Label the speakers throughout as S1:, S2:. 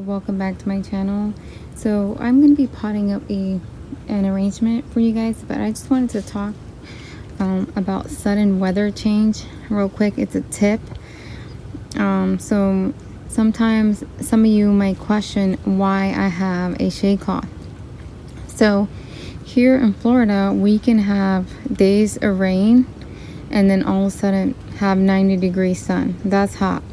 S1: welcome back to my channel. So I'm going to be potting up an arrangement for you guys, but I just wanted to talk about sudden weather change real quick. It's a tip. So sometimes some of you might question why I have a shade cloth. So here in Florida, we can have days of rain and then all of a sudden have 90-degree sun. That's hot.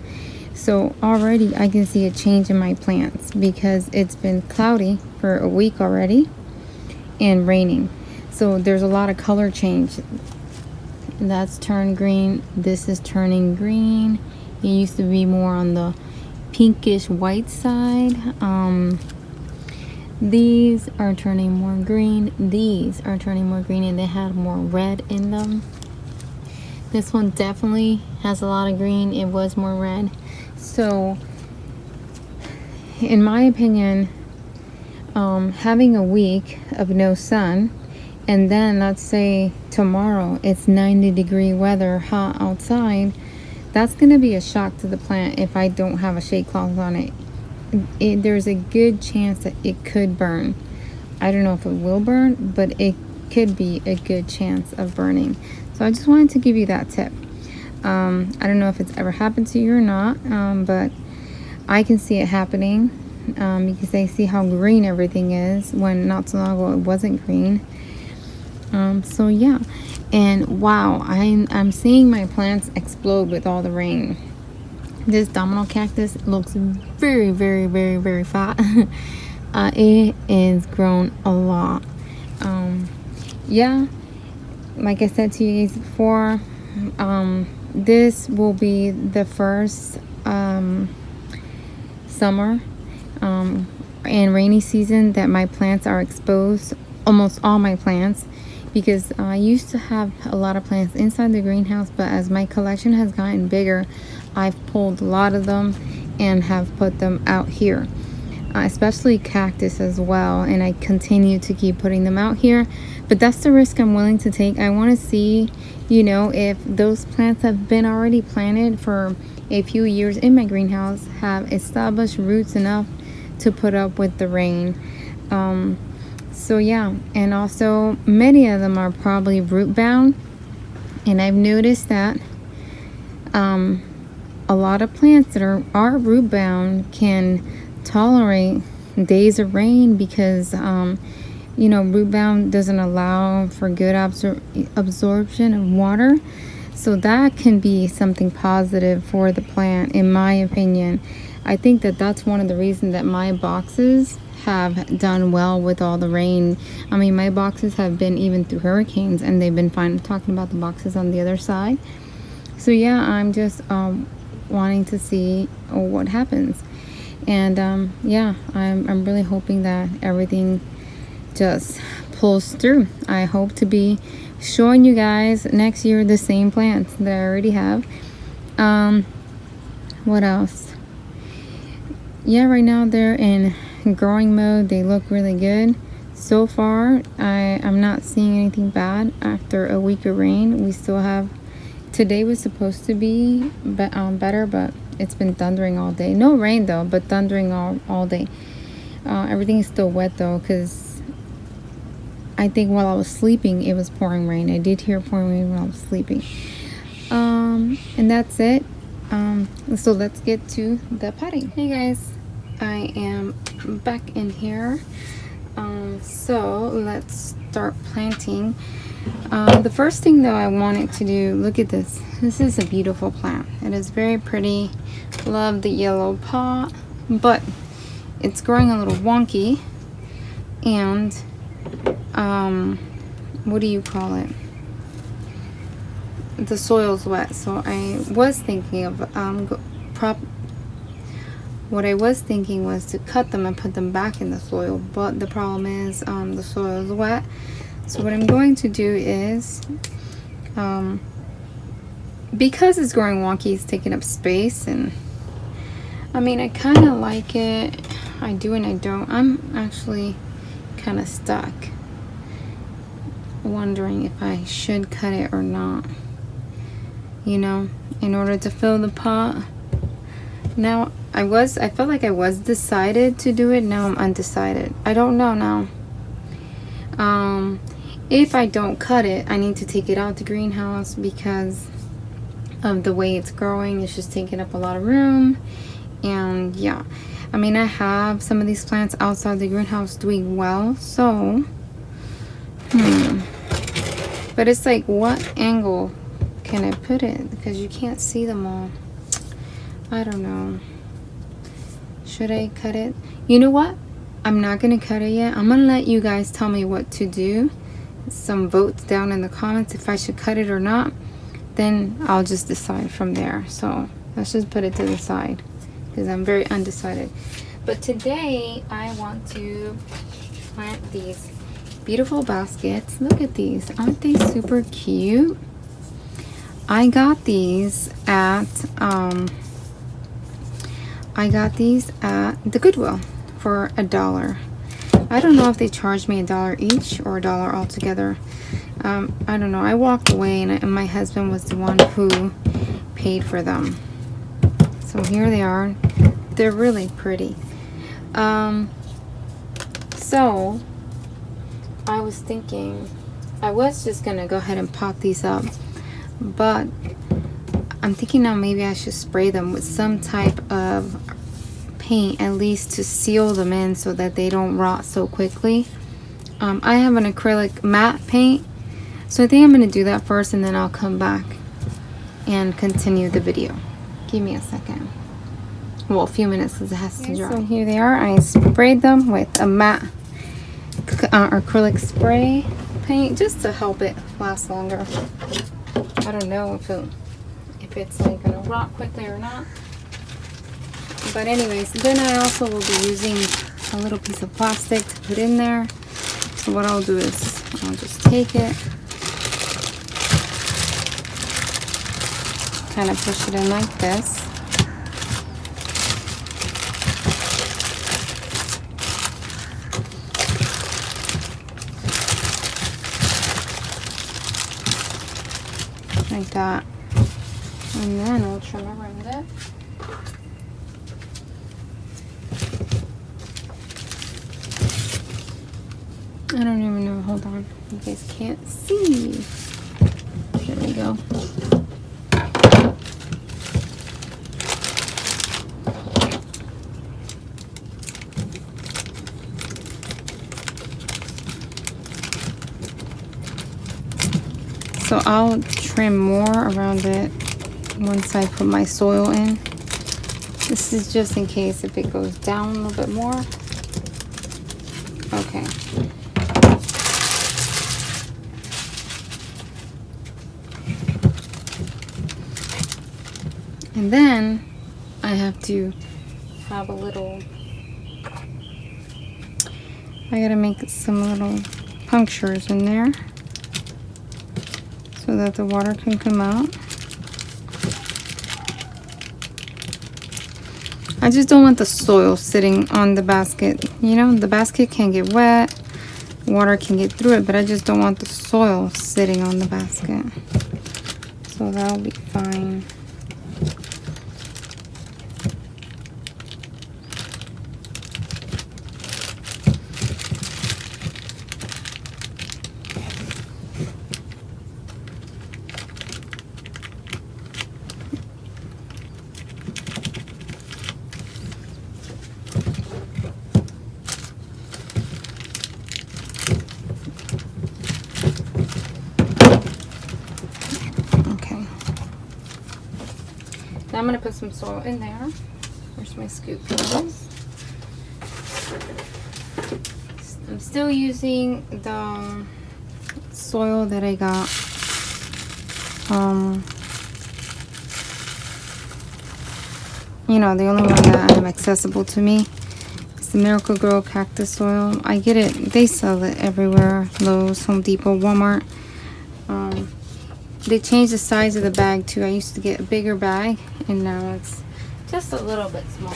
S1: So already I can see a change in my plants because it's been cloudy for a week already and raining. So there's a lot of color change. That's turned green. This is turning green. It used to be more on the pinkish white side. These are turning more green. These are turning more green, and they had more red in them. This one definitely has a lot of green. It was more red. So in my opinion, having a week of no sun, and then let's say tomorrow it's 90-degree weather, hot outside, that's going to be a shock to the plant if I don't have a shade cloth on it. There's a good chance that it could burn. I don't know if it will burn, but it could be a good chance of burning. So I just wanted to give you that tip. I don't know if it's ever happened to you or not, but I can see it happening because I see how green everything is when not so long ago it wasn't green. So yeah, and wow, I'm seeing my plants explode with all the rain. This domino cactus looks very, very, very, very fat. It is grown a lot. Yeah, like I said to you guys before, this will be the first summer and rainy season that my plants are exposed, almost all my plants, because I used to have a lot of plants inside the greenhouse, but as my collection has gotten bigger, I've pulled a lot of them and have put them out here, especially cactus as well, and I continue to keep putting them out here. But that's the risk I'm willing to take. I want to see, you know, if those plants have been already planted for a few years in my greenhouse, have established roots enough to put up with the rain. So yeah, and also many of them are probably root bound, and I've noticed that a lot of plants that are root bound can tolerate days of rain because you know, root bound doesn't allow for good absorption of water. So that can be something positive for the plant, in my opinion. I think that that's one of the reasons that my boxes have done well with all the rain. I mean, my boxes have been even through hurricanes and they've been fine. I'm talking about the boxes on the other side. So yeah, I'm just wanting to see what happens. And yeah, I'm really hoping that everything just pulls through. I hope to be showing you guys next year the same plants that I already have. What else? Yeah, right now they're in growing mode. They look really good so far. I'm not seeing anything bad after a week of rain. We still have, today was supposed to be better, but it's been thundering all day. No rain though, but thundering all day. Everything is still wet though, because I think while I was sleeping it was pouring rain. I did hear pouring rain when I was sleeping. And that's it. So let's get to the potting. Hey guys, I am back in here. So let's start planting. The first thing though I wanted to do, look at this. This is a beautiful plant. It is very pretty. Love the yellow pot, but it's growing a little wonky, and what do you call it? The soil's wet. So I was thinking of what I was thinking was to cut them and put them back in the soil, but the problem is the soil is wet. So what I'm going to do is, because it's growing wonky, it's taking up space, and I mean, I kind of like it. I do and I don't. I'm actually kind of stuck, wondering if I should cut it or not, you know, in order to fill the pot. Now I felt like I was decided to do it. Now I'm undecided. I don't know now. If I don't cut it, I need to take it out the greenhouse because of the way it's growing. It's just taking up a lot of room. And yeah, I mean, I have some of these plants outside the greenhouse doing well, so but it's like, what angle can I put it? Because you can't see them all. I don't know. Should I cut it? You know what? I'm not gonna cut it yet. I'm gonna let you guys tell me what to do. Some votes down in the comments if I should cut it or not. Then I'll just decide from there. So let's just put it to the side because I'm very undecided. But today I want to plant these beautiful baskets. Look at these. Aren't they super cute? I got these at the Goodwill for $1. I don't know if they charged me $1 each or $1 altogether. I don't know. I walked away and my husband was the one who paid for them. So here they are. They're really pretty. So I was thinking I was just gonna go ahead and pop these up, but I'm thinking now maybe I should spray them with some type of paint, at least to seal them in so that they don't rot so quickly. I have an acrylic matte paint, so I think I'm going to do that first and then I'll come back and continue the video. Give me a second. Well, a few minutes because it has to dry. So here they are. I sprayed them with a matte acrylic spray paint just to help it last longer. I don't know if it's like going to rot quickly or not. But anyways, then I also will be using a little piece of plastic to put in there. So what I'll do is I'll just take it, kind of push it in like this. Like that. And then I'll trim around it. I don't even know. Hold on. You guys can't see. There we go. So I'll trim more around it once I put my soil in. This is just in case if it goes down a little bit more. Okay. And then I have to have a little, I gotta make some little punctures in there so that the water can come out. I just don't want the soil sitting on the basket. You know, the basket can get wet, water can get through it, but I just don't want the soil sitting on the basket. So that'll be fine. I'm going to put some soil in there. Where's my scoop? I'm still using the soil that I got. You know, the only one that I have accessible to me is the Miracle Grow cactus soil. I get it. They sell it everywhere. Lowe's, Home Depot, Walmart. They changed the size of the bag too. I used to get a bigger bag and now it's just a little bit smaller.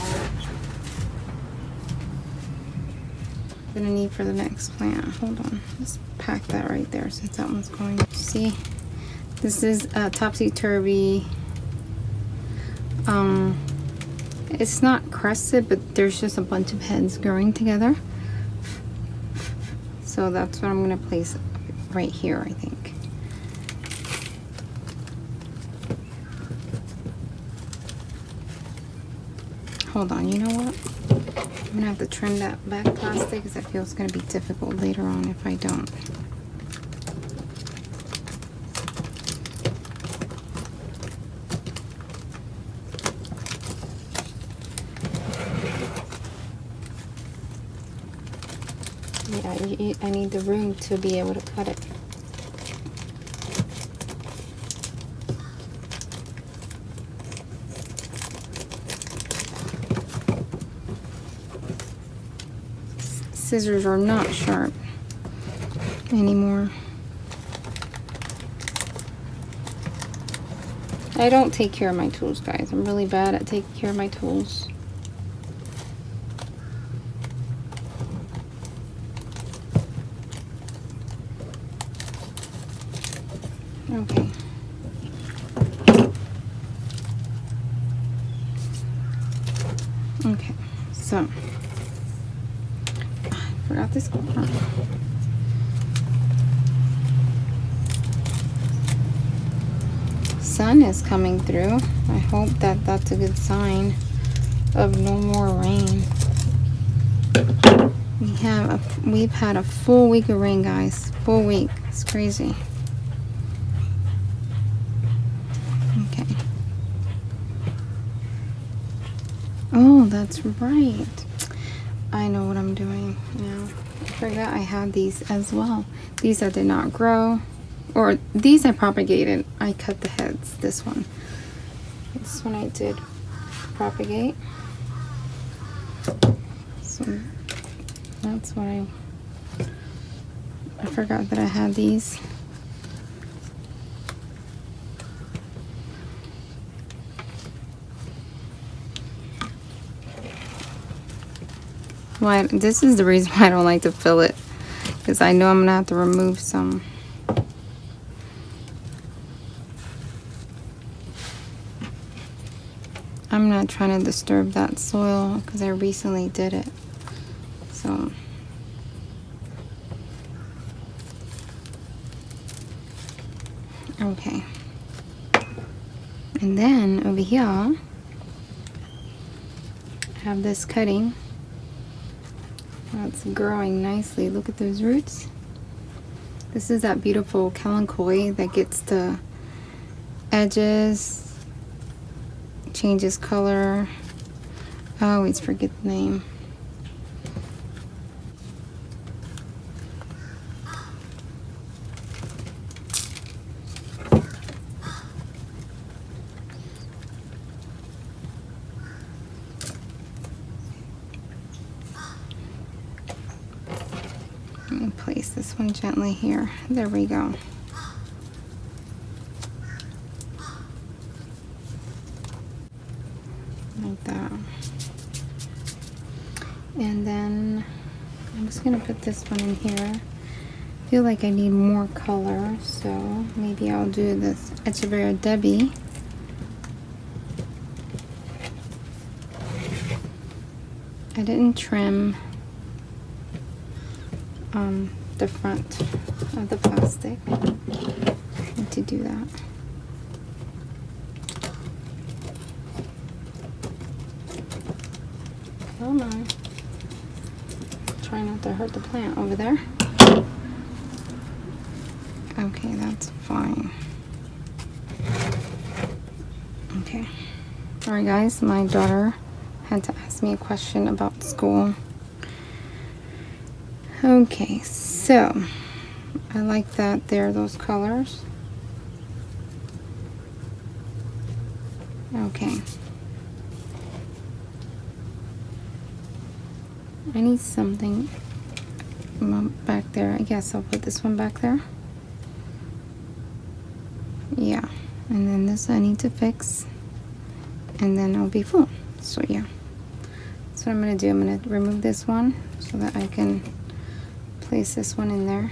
S1: I'm gonna need for the next plant. Hold on, let's pack that right there since that one's going. See, this is a topsy-turvy It's not crested, but there's just a bunch of heads growing together. So that's what I'm gonna place right here, I think. Hold on, you know what? I'm gonna have to trim that back plastic because I feel it's gonna be difficult later on if I don't. Yeah, I need the room to be able to cut it. Scissors are not sharp anymore. I don't take care of my tools, guys. I'm really bad at taking care of my tools. Okay. Okay, so I forgot this corner. Sun is coming through. I hope that that's a good sign of no more rain. We've had a full week of rain, guys. Full week. It's crazy. Okay. Oh, that's right. I know what I'm doing now. I forgot I had these as well. These I did not grow. Or these I propagated. I cut the heads. This one. This one I did propagate. So that's what I forgot that I had these. Why? This is the reason why I don't like to fill it, because I know I'm gonna have to remove some. I'm not trying to disturb that soil because I recently did it. So okay. And then over here I have this cutting that's growing nicely. Look at those roots. This is that beautiful kalanchoe that gets the edges, changes color. I always forget the name. Let me place this one gently here. There we go. Like that. And then I'm just gonna put this one in here. I feel like I need more color, so maybe I'll do this Echeverria Debbie. I didn't trim the front of the plastic. I need to do that. Come on. Try not to hurt the plant over there. Okay, that's fine. Okay. Alright guys, my daughter had to ask me a question about school. Okay, so I like that there are those colors. Okay. I need something back there. I guess I'll put this one back there. Yeah. And then this I need to fix. And then I'll be full. So yeah. That's what I'm going to do. I'm going to remove this one so that I can place this one in there.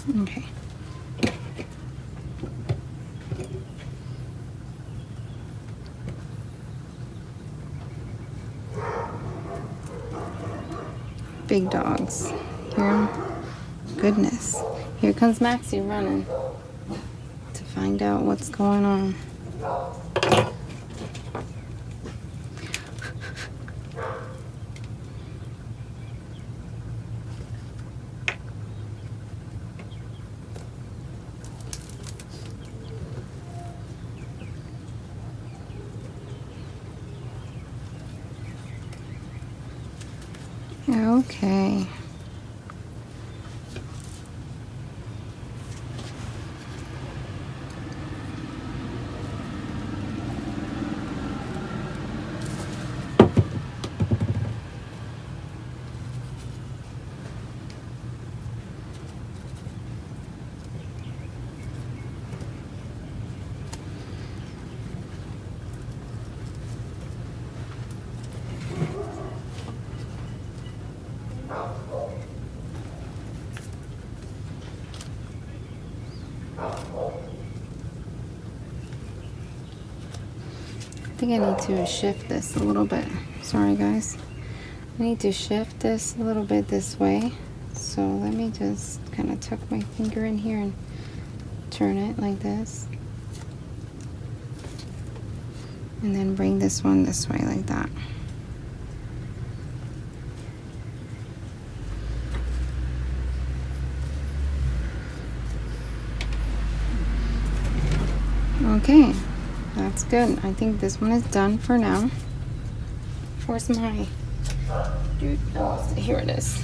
S1: Okay. Big dogs. Hear 'em? Goodness. Here comes Maxie running to find out what's going on. Okay. I think I need to shift this a little bit. Sorry guys. I need to shift this a little bit this way. So let me just kind of tuck my finger in here and turn it like this. And then bring this one this way like that. Okay, that's good. I think this one is done for now. Where's my dude? Oh, here it is.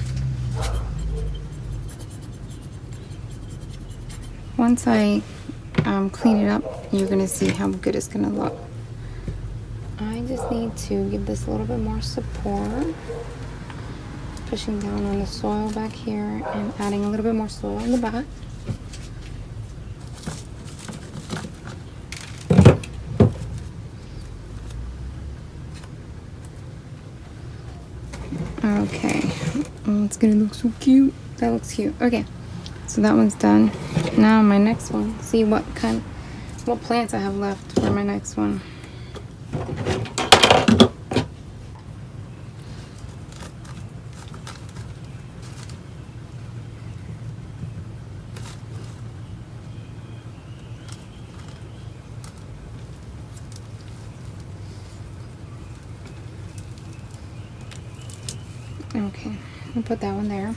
S1: Once I clean it up, you're gonna see how good it's gonna look. I just need to give this a little bit more support. Pushing down on the soil back here and adding a little bit more soil in the back. Okay, it's gonna look so cute. That looks cute. Okay, so that one's done. Now my next one. See what plants I have left for my next one. Okay, I'll put that one there.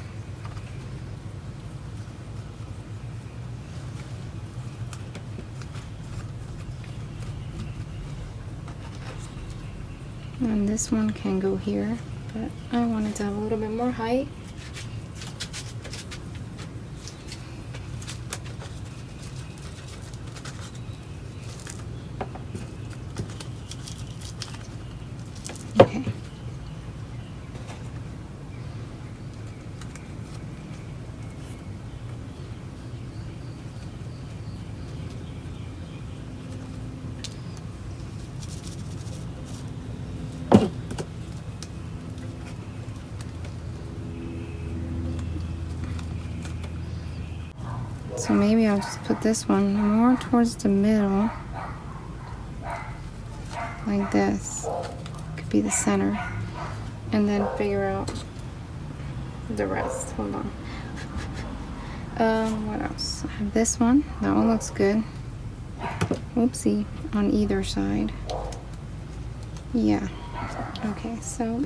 S1: And this one can go here, but I wanted to have a little bit more height. Okay. So maybe I'll just put this one more towards the middle, like this. Could be the center. And then figure out the rest. Hold on. What else? I have this one. That one looks good. Whoopsie. On either side. Yeah. Okay, so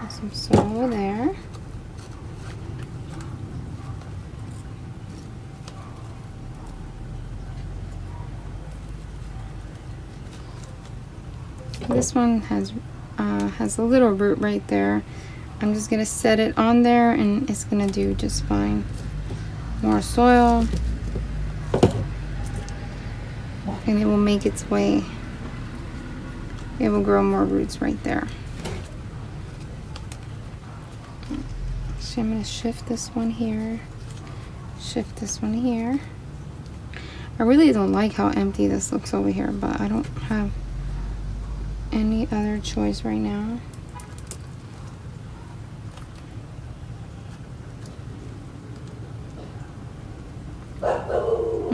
S1: some soil there. This one has a little root right there. I'm just gonna set it on there and it's gonna do just fine. More soil and it will make its way. It will grow more roots right there. So I'm gonna shift this one here, shift this one here. I really don't like how empty this looks over here, but I don't have any other choice right now.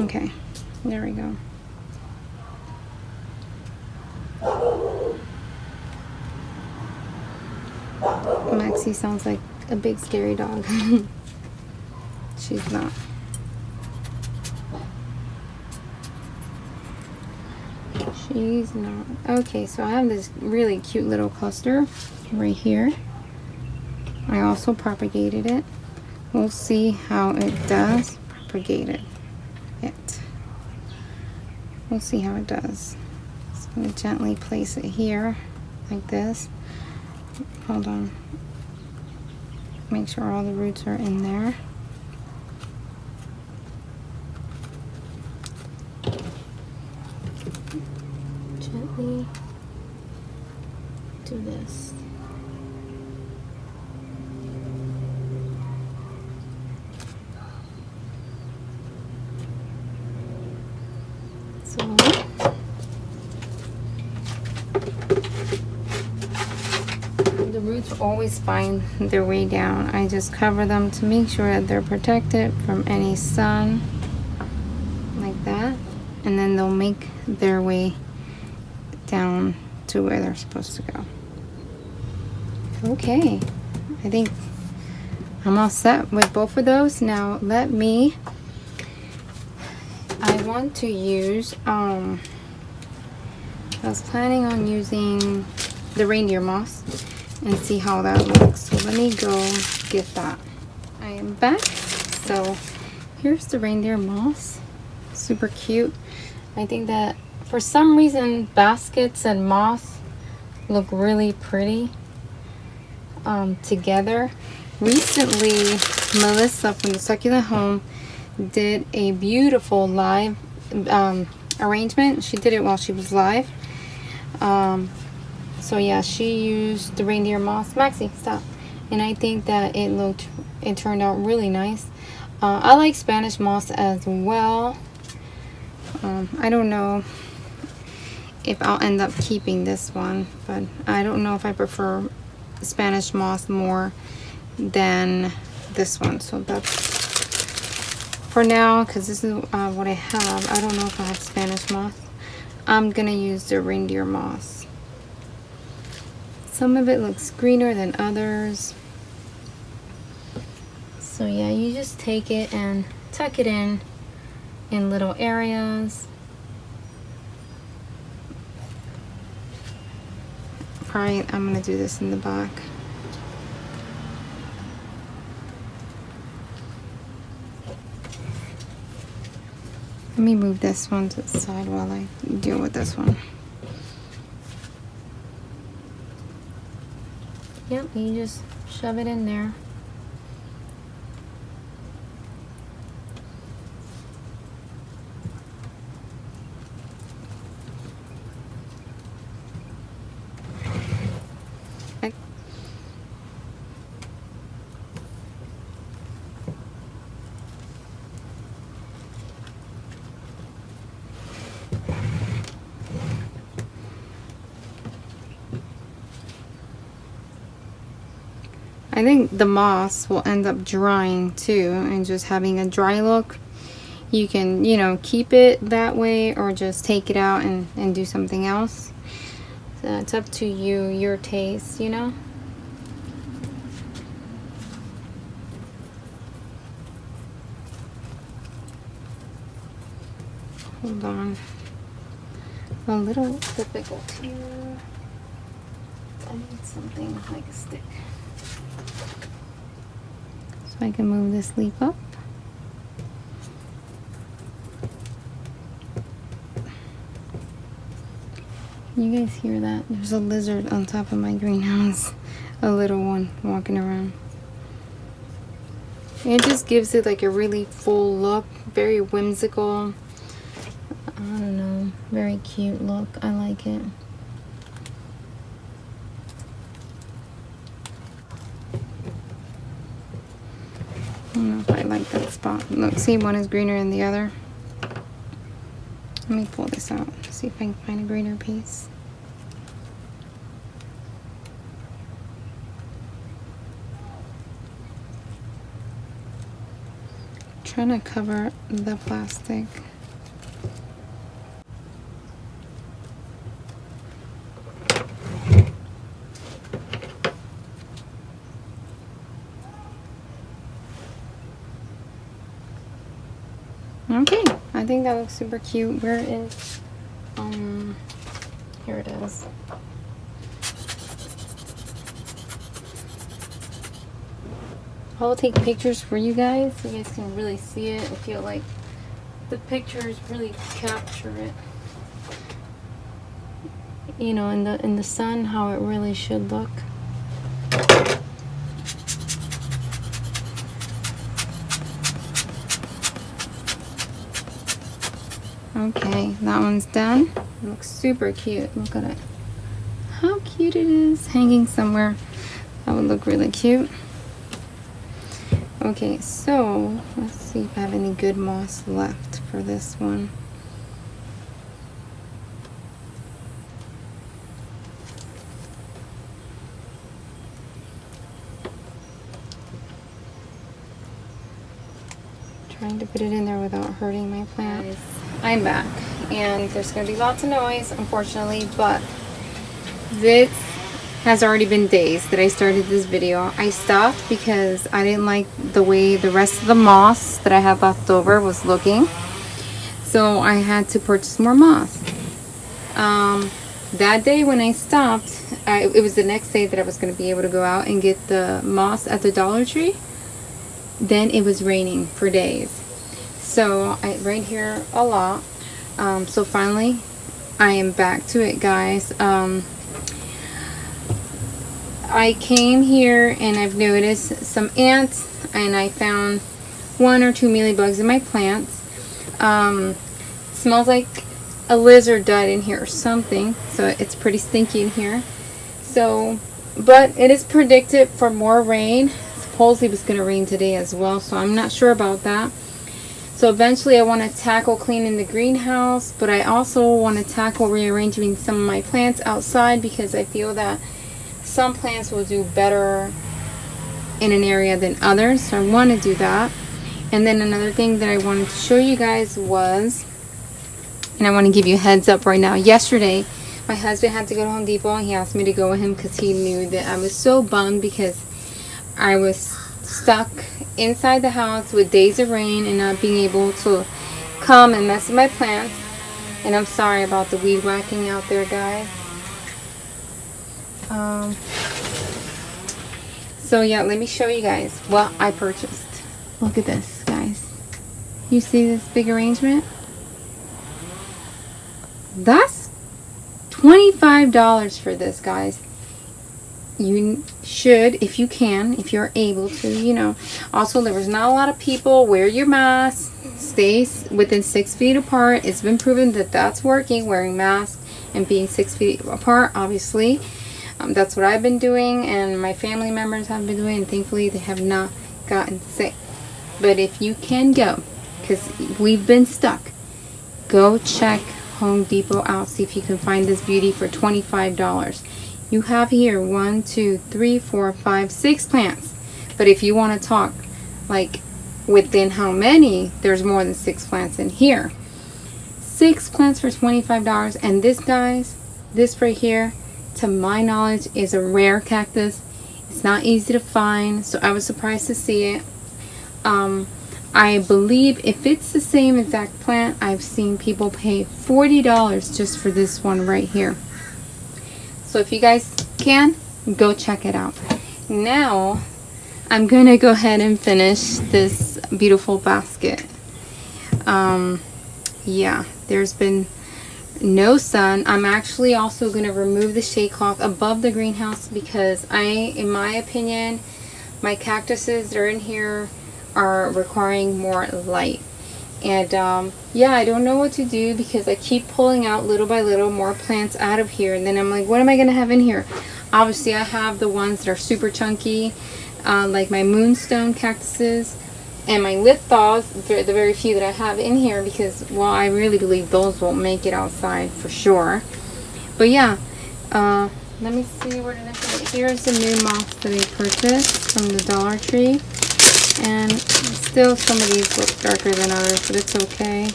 S1: Okay, there we go. Maxie sounds like a big scary dog. She's not. She's not. Okay, so I have this really cute little cluster right here. I also propagated it. We'll see how it does. Propagated it. We'll see how it does. So I'm going to gently place it here like this. Hold on. Make sure all the roots are in there. Gently do this. So the roots always find their way down. I just cover them to make sure that they're protected from any sun, like that, and then they'll make their way down to where they're supposed to go. Okay, I think I'm all set with both of those. Now I want to use, I was planning on using the reindeer moss and see how that looks. So let me go get that. I am back. So here's the reindeer moss. Super cute. I think that for some reason baskets and moss look really pretty together. Recently, Melissa from the Succulent Home did a beautiful live arrangement. She did it while she was live. So yeah, she used the reindeer moss. Maxie, stop. And I think that it turned out really nice. I like Spanish moss as well. I don't know if I'll end up keeping this one, but I don't know if I prefer Spanish moss more than this one. So that's for now, because this is what I have. I don't know if I have Spanish moss. I'm gonna use the reindeer moss. Some of it looks greener than others. So yeah, you just take it and tuck it in little areas. Probably I'm gonna do this in the back. Let me move this one to the side while I deal with this one. Yep, you just shove it in there. I think the moss will end up drying too, and just having a dry look. You can, you know, keep it that way or just take it out and do something else. So it's up to you, your taste, you know. Hold on. A little difficult here. I need something like a stick. So I can move this leaf up. You guys hear that? There's a lizard on top of my greenhouse. A little one walking around. It just gives it like a really full look. Very whimsical. I don't know. Very cute look. I like it. I don't know if I like that spot. Look, see, one is greener than the other. Let me pull this out, see if I can find a greener piece. Trying to cover the plastic. Okay, I think that looks super cute. Where is, here it is. I will take pictures for you guys so you guys can really see it. I feel like the pictures really capture it. You know, in the sun, how it really should look. Okay, that one's done. It looks super cute. Look at it. How cute it is hanging somewhere. That would look really cute. Okay, so let's see if I have any good moss left for this one. Trying to put it in there without hurting my plant. I'm back, and there's going to be lots of noise, unfortunately, but this has already been days that I started this video. I stopped because I didn't like the way the rest of the moss that I had left over was looking, so I had to purchase more moss. That day when I stopped, it was the next day that I was going to be able to go out and get the moss at the Dollar Tree. Then it was raining for days, so I rained here a lot. So finally I am back to it, guys. I came here and I've noticed some ants, and I found 1 or 2 mealybugs in my plants. Smells like a lizard died in here or something, so it's pretty stinky in here. So, but it is predicted for more rain. Supposedly it was going to rain today as well, so I'm not sure about that. So eventually I want to tackle cleaning the greenhouse, but I also want to tackle rearranging some of my plants outside, because I feel that some plants will do better in an area than others, so I want to do that. And then another thing that I wanted to show you guys was, and I want to give you a heads up right now, yesterday my husband had to go to Home Depot, and he asked me to go with him because he knew that I was so bummed because I was stuck inside the house with days of rain and not being able to come and mess with my plants. And I'm sorry about the weed whacking out there, guys. So yeah, let me show you guys what I purchased. Look at this, guys. You see this big arrangement? That's $25 for this, guys. You should, if you can, if you're able to, you know. Also, there was not a lot of people. Wear your mask. Stay within 6 feet apart. It's been proven that that's working, wearing masks and being 6 feet apart, obviously. That's what I've been doing, and my family members have been doing, and thankfully they have not gotten sick. But if you can go, because we've been stuck, go check Home Depot out. See if you can find this beauty for $25. You have here 1, 2, 3, 4, 5, 6 plants. But if you want to talk like within how many, there's more than 6 plants in here. 6 plants for $25. And this, guys, this right here, to my knowledge, is a rare cactus. It's not easy to find, so I was surprised to see it. I believe if it's the same exact plant, I've seen people pay $40 just for this one right here. So if you guys can, go check it out. Now I'm gonna go ahead and finish this beautiful basket. Yeah, there's been no sun. I'm actually also going to remove the shade cloth above the greenhouse because in my opinion, my cactuses that are in here are requiring more light. And yeah, I don't know what to do because I keep pulling out little by little more plants out of here, and then I'm like, what am I going to have in here? Obviously I have the ones that are super chunky, like my moonstone cactuses and my lithols, the very few that I have in here, because, well, I really believe those won't make it outside for sure. But yeah, let me see, where did I put it? Here's the new moss that I purchased from the Dollar Tree. And still some of these look darker than others, but it's okay.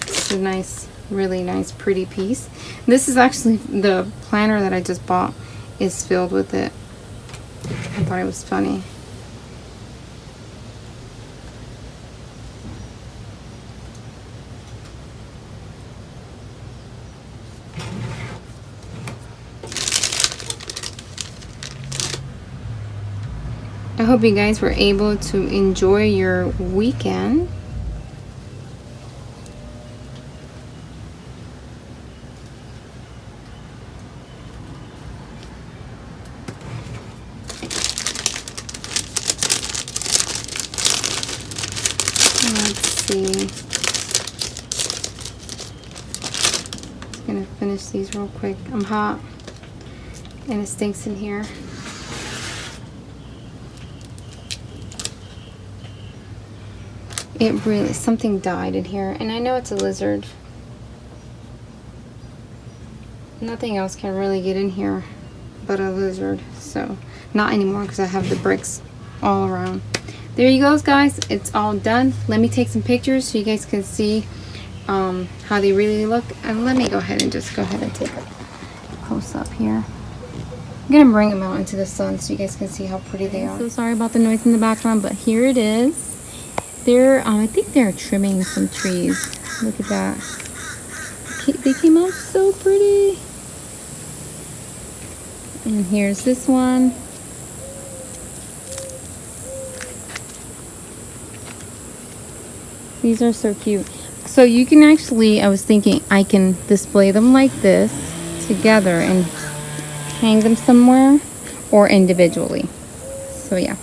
S1: It's a nice, really nice, pretty piece. This is actually the planter that I just bought is filled with it. I thought it was funny. I hope you guys were able to enjoy your weekend. Let's see. I'm gonna finish these real quick. I'm hot and it stinks in here. It really, something died in here, and I know it's a lizard. Nothing else can really get in here but a lizard. So, not anymore because I have the bricks all around. There you go, guys. It's all done. Let me take some pictures so you guys can see how they really look. And let me go ahead and just take a close up here. I'm gonna bring them out into the sun so you guys can see how pretty they are. So sorry about the noise in the background, but here it is. They're I think they're trimming some trees. Look at that. They came out so pretty. And here's this one. These are so cute. So you can actually, I was thinking I can display them like this together and hang them somewhere or individually. So yeah.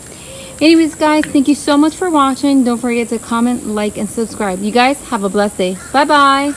S1: Anyways, guys, thank you so much for watching. Don't forget to comment, like, and subscribe. You guys have a blessed day. Bye bye.